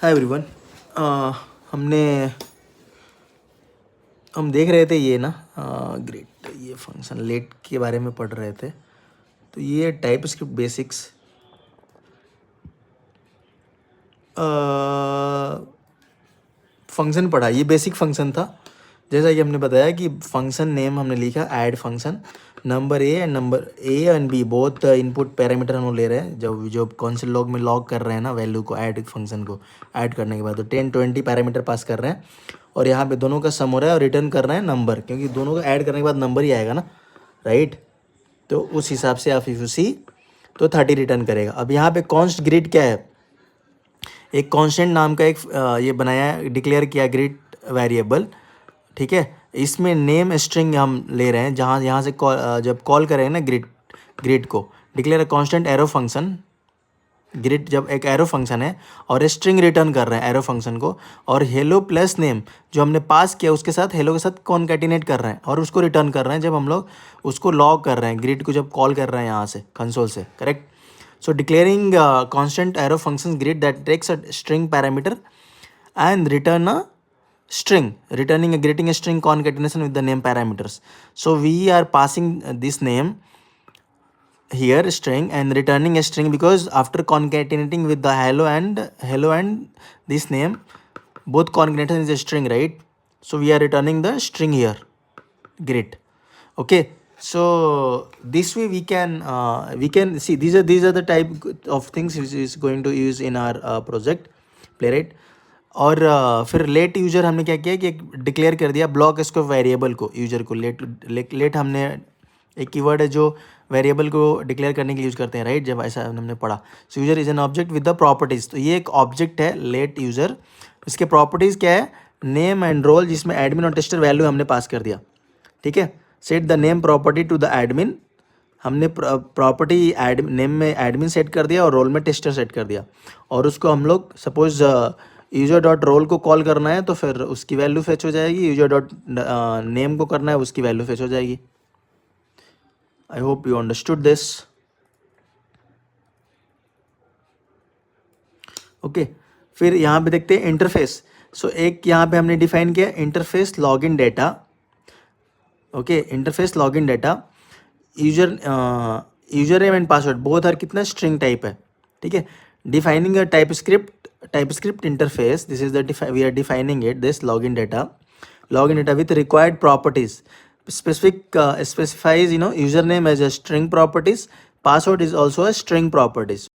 Hi everyone. हमने हम देख रहे थे ये ना ग्रेट ये फंक्शन लेट के बारे में पढ़ रहे थे। तो ये टाइप स्क्रिप्ट बेसिक्स फंक्शन पढ़ा, ये बेसिक फंक्शन था। जैसा कि हमने बताया कि फंक्शन नेम हमने लिखा add function, number A and B both input parameter हम लोग ले रहे हैं। जब जो कॉन्सोल लॉग में लॉग कर रहे हैं ना वैल्यू को, ऐड फंक्शन को ऐड करने के बाद तो 10-20 पैरामीटर पास कर रहे हैं और यहाँ पे दोनों का सम हो रहा है और रिटर्न कर रहे हैं नंबर, क्योंकि दोनों को ऐड करने के बाद नंबर ही आएगा ना, राइट। तो उस हिसाब से आप इफ यू सी तो 30 रिटर्न करेगा। अब यहाँ पे कॉन्स्ट ग्रिड क्या है, एक कांस्टेंट नाम का एक ये बनाया, डिक्लेयर किया ग्रिड वेरिएबल, ठीक है। इसमें नेम स्ट्रिंग हम ले रहे हैं, जहाँ यहाँ से जब कॉल करें ना ग्रिड को declare constant arrow function. Grid जब एक एरो फंक्शन है और स्ट्रिंग रिटर्न कर रहे हैं एरो फंक्शन को, और हेलो प्लस नेम जो हमने पास किया उसके साथ हेलो के साथ कॉन्कैटिनेट कर रहे हैं और उसको रिटर्न कर रहे हैं जब हम लोग उसको लॉग कर रहे हैं, ग्रिड को जब कॉल कर रहे हैं यहाँ से कंसोल से, correct. So declaring constant arrow functions grid that takes a string parameter and return a string, getting a string concatenation with the name parameters. So we are passing this name here string and returning a string because after concatenating with the hello and this name, both concatenation is a string, right? So we are returning the string here, grid. Okay, so this way we can see these are the type of things which is going to use in our project playwright. और फिर late user हमने क्या किया कि declare कर दिया block इसको variable को, यूजर को लेट हमने एक कीवर्ड है जो वेरिएबल को डिक्लेयर करने के लिए यूज करते हैं, राइट। जब ऐसा हमने पढ़ा, सो user is an object with the properties. तो ये एक ऑब्जेक्ट है लेट यूजर, इसके प्रॉपर्टीज क्या है, नेम एंड रोल, जिसमें एडमिन और टेस्टर वैल्यू हमने पास कर दिया, ठीक है। Set the name property to the admin, हमने प्रॉपर्टी नेम में एडमिन सेट कर दिया और रोल में टेस्टर सेट कर दिया। और उसको हम लोग सपोज यूजर डॉट रोल को कॉल करना है तो फिर उसकी वैल्यू फेच हो जाएगी, यूजर डॉट नेम को करना है उसकी वैल्यू फेच हो जाएगी। I hope you understood this. Okay, फिर यहाँ पे देखते हैं इंटरफेस। सो एक यहाँ पे हमने डिफाइन किया interface login data. Okay, interface login data user name and password both are कितना स्ट्रिंग टाइप है, ठीक है। Defining a TypeScript interface, this is the we are defining it this login data with required properties. Specifies username as a string properties, password is also a string properties.